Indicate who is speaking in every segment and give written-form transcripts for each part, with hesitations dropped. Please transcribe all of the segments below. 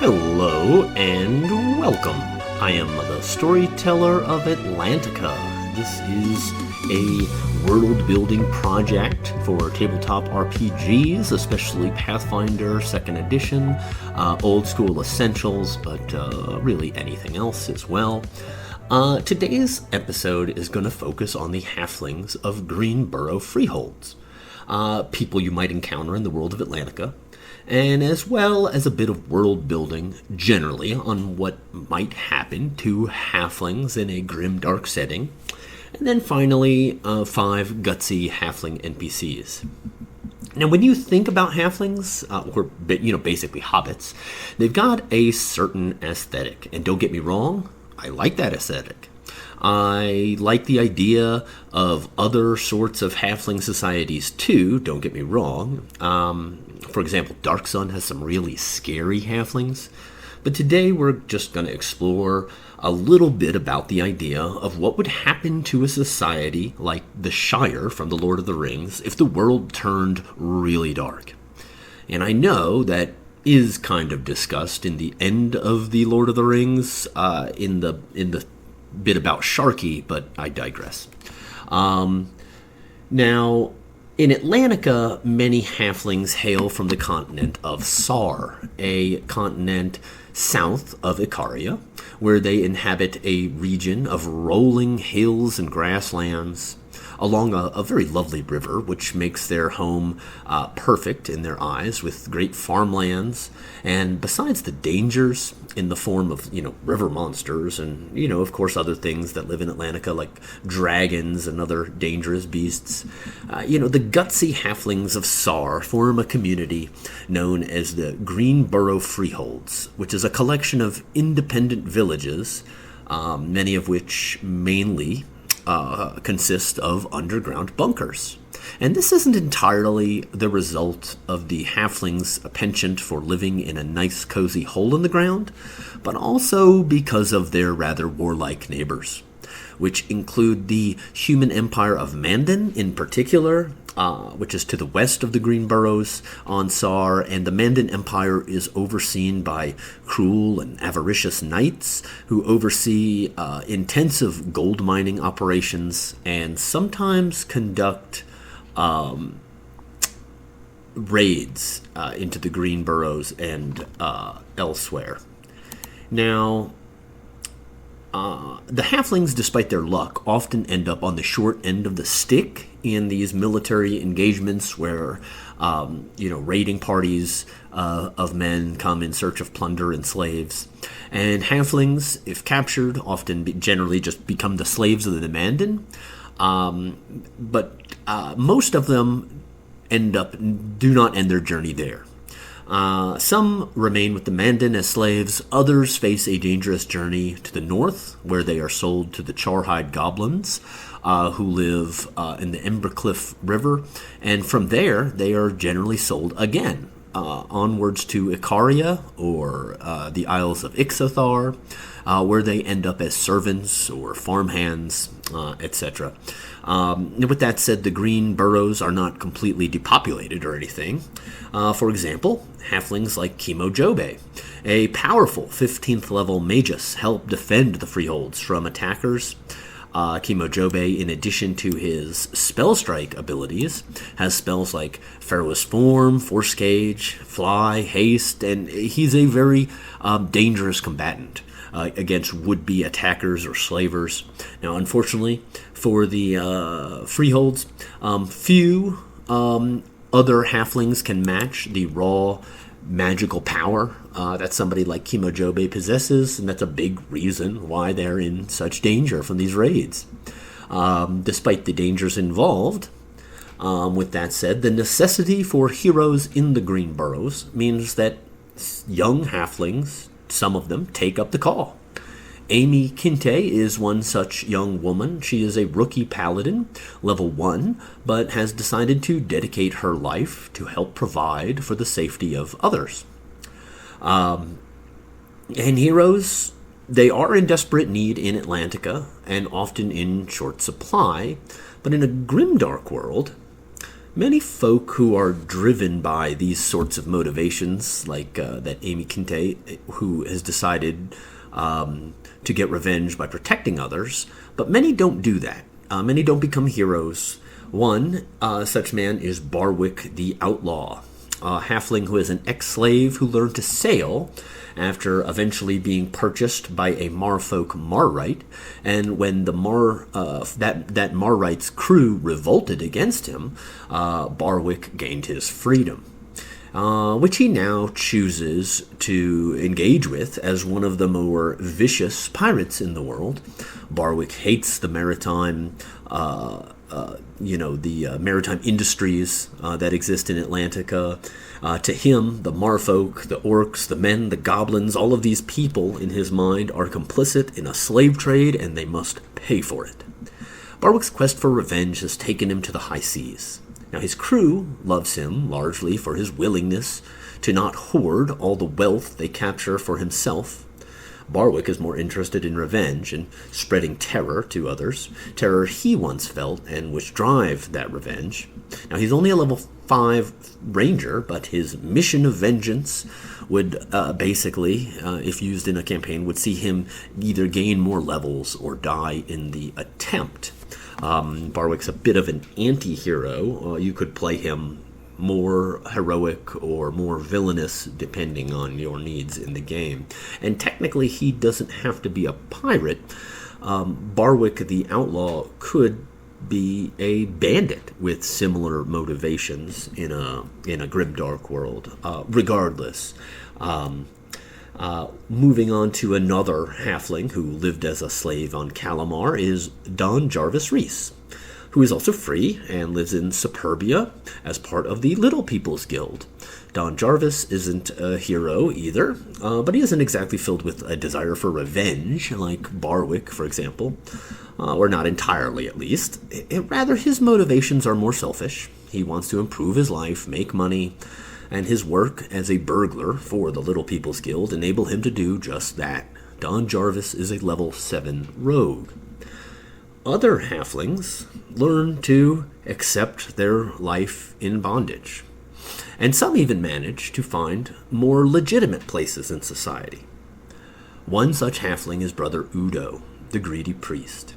Speaker 1: Hello and welcome. I am the storyteller of Atlantica. This is a world-building project for tabletop RPGs, especially Pathfinder 2nd Edition, Old School Essentials, but really anything else as well. Today's episode is going to focus on the Halflings of Greenborough Freeholds, people you might encounter in the world of Atlantica, and as well as a bit of world building generally on what might happen to halflings in a grimdark setting, and then finally 5 gutsy halfling NPCs. Now, when you think about halflings, or basically hobbits, they've got a certain aesthetic, and don't get me wrong, I like that aesthetic. I like the idea of other sorts of halfling societies too, don't get me wrong. For example, Dark Sun has some really scary halflings. But today we're just going to explore a little bit about the idea of what would happen to a society like the Shire from The Lord of the Rings if the world turned really dark. And I know that is kind of discussed in the end of The Lord of the Rings, in the bit about Sharky, but I digress. Now, in Atlantica, many halflings hail from the continent of Sar, a continent south of Icaria, where they inhabit a region of rolling hills and grasslands along a very lovely river, which makes their home perfect in their eyes, with great farmlands. And besides the dangers in the form of, river monsters and, of course, other things that live in Atlantica, like dragons and other dangerous beasts, the gutsy halflings of Sar form a community known as the Greenborough Freeholds, which is a collection of independent villages, many of which mainly consist of underground bunkers. And this isn't entirely the result of the halflings' penchant for living in a nice cozy hole in the ground, but also because of their rather warlike neighbors, which include the human empire of Mandan in particular, which is to the west of the Greenboroughs on Sar, and the Mandan Empire is overseen by cruel and avaricious knights who oversee intensive gold mining operations and sometimes conduct raids into the Greenboroughs and elsewhere. Now, the halflings, despite their luck, often end up on the short end of the stick in these military engagements where, raiding parties of men come in search of plunder and slaves. And halflings, if captured, often generally just become the slaves of the Mandan. But most of them do not end their journey there. Some remain with the Mandan as slaves. Others face a dangerous journey to the north, where they are sold to the Charhide goblins, who live in the Embercliff River. And from there, they are generally sold again, onwards to Icaria or the Isles of Ixothar, where they end up as servants or farmhands, etc. With that said, the Green Boroughs are not completely depopulated or anything. For example, halflings like Kimo Jobe, a powerful 15th level magus, help defend the freeholds from attackers. Kimo Jobe, in addition to his spell strike abilities, has spells like Pharaoh's Form, Force Cage, Fly, Haste, and he's a very dangerous combatant against would-be attackers or slavers. Now, unfortunately, for the freeholds, few other halflings can match the raw magical power that somebody like Kimo Jobe possesses, and that's a big reason why they're in such danger from these raids. Despite the dangers involved, with that said, the necessity for heroes in the Greenboroughs means that young halflings, some of them, take up the call. Amy Kinte is one such young woman. She is a rookie paladin, level 1, but has decided to dedicate her life to help provide for the safety of others. And heroes, they are in desperate need in Atlantica, and often in short supply, but in a grimdark world, Many folk who are driven by these sorts of motivations, like that Amy Kinte, who has decided to get revenge by protecting others, but many don't do that. Many don't become heroes. One such man is Barwick the Outlaw, a halfling who is an ex-slave who learned to sail after eventually being purchased by a Marfolk Marwright, and when the that Marwright's crew revolted against him, Barwick gained his freedom, which he now chooses to engage with as one of the more vicious pirates in the world. Barwick hates the maritime maritime industries that exist in Atlantica. To him, the Marfolk, the orcs, the men, the goblins, all of these people in his mind are complicit in a slave trade, and they must pay for it. Barwick's quest for revenge has taken him to the high seas. Now, his crew loves him largely for his willingness to not hoard all the wealth they capture for himself. Barwick is more interested in revenge and spreading terror to others, terror he once felt, and which drive that revenge. Now, he's only a level 5 ranger, but his mission of vengeance would basically, if used in a campaign, would see him either gain more levels or die in the attempt. Barwick's a bit of an anti-hero. You could play him more heroic or more villainous depending on your needs in the game. And technically he doesn't have to be a pirate. Barwick the Outlaw could be a bandit with similar motivations in a Grimdark world. Regardless, moving on to another halfling who lived as a slave on Calamar is Don Jarvis Reese, who is also free and lives in Superbia as part of the Little People's Guild. Don Jarvis isn't a hero either, but he isn't exactly filled with a desire for revenge, like Barwick, for example, or not entirely at least. Rather, his motivations are more selfish. He wants to improve his life, make money, and his work as a burglar for the Little People's Guild enable him to do just that. Don Jarvis is a level 7 rogue. Other halflings learn to accept their life in bondage, and some even manage to find more legitimate places in society. One such halfling is Brother Udo, the Greedy Priest.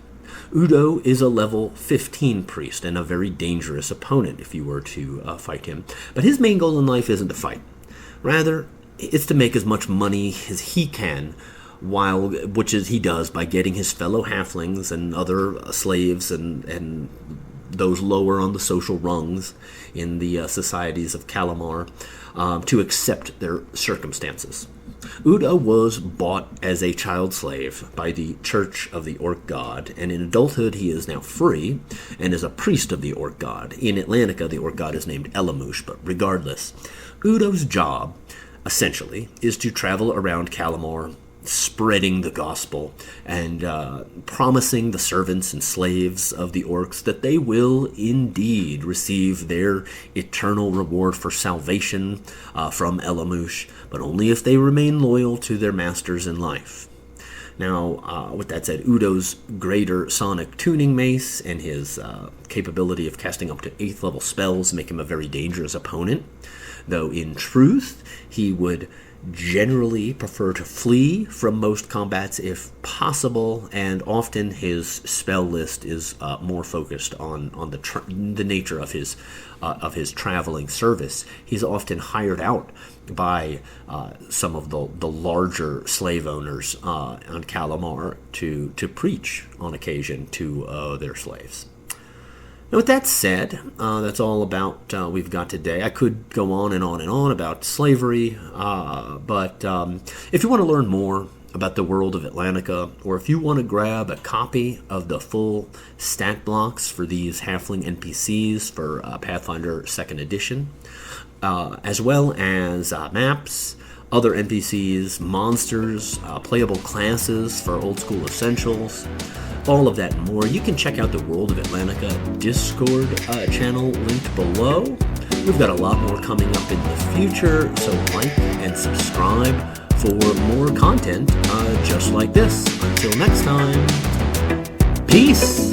Speaker 1: Udo is a level 15 priest and a very dangerous opponent if you were to fight him, but his main goal in life isn't to fight. Rather, it's to make as much money as he can, which he does by getting his fellow halflings and other slaves and those lower on the social rungs in the societies of Calamar to accept their circumstances. Udo was bought as a child slave by the Church of the Orc God, and in adulthood he is now free and is a priest of the Orc God. In Atlantica, the Orc God is named Elamush, but regardless, Udo's job, essentially, is to travel around Calamar, spreading the gospel and promising the servants and slaves of the orcs that they will indeed receive their eternal reward for salvation from Elamush, but only if they remain loyal to their masters in life. Now, with that said, Udo's greater sonic tuning mace and his capability of casting up to 8th level spells make him a very dangerous opponent, though in truth he would generally prefer to flee from most combats if possible, and often his spell list is more focused on the nature of his traveling service. He's often hired out by some of the larger slave owners on Calamar to preach on occasion to their slaves. Now, with that said, that's all about we've got today. I could go on and on and on about slavery, but if you want to learn more about the world of Atlantica, or if you want to grab a copy of the full stat blocks for these halfling NPCs for Pathfinder 2nd Edition, as well as maps, other NPCs, monsters, playable classes for Old School Essentials, all of that and more, you can check out the World of Atlantica Discord channel linked below. We've got a lot more coming up in the future, so like and subscribe for more content just like this. Until next time, peace!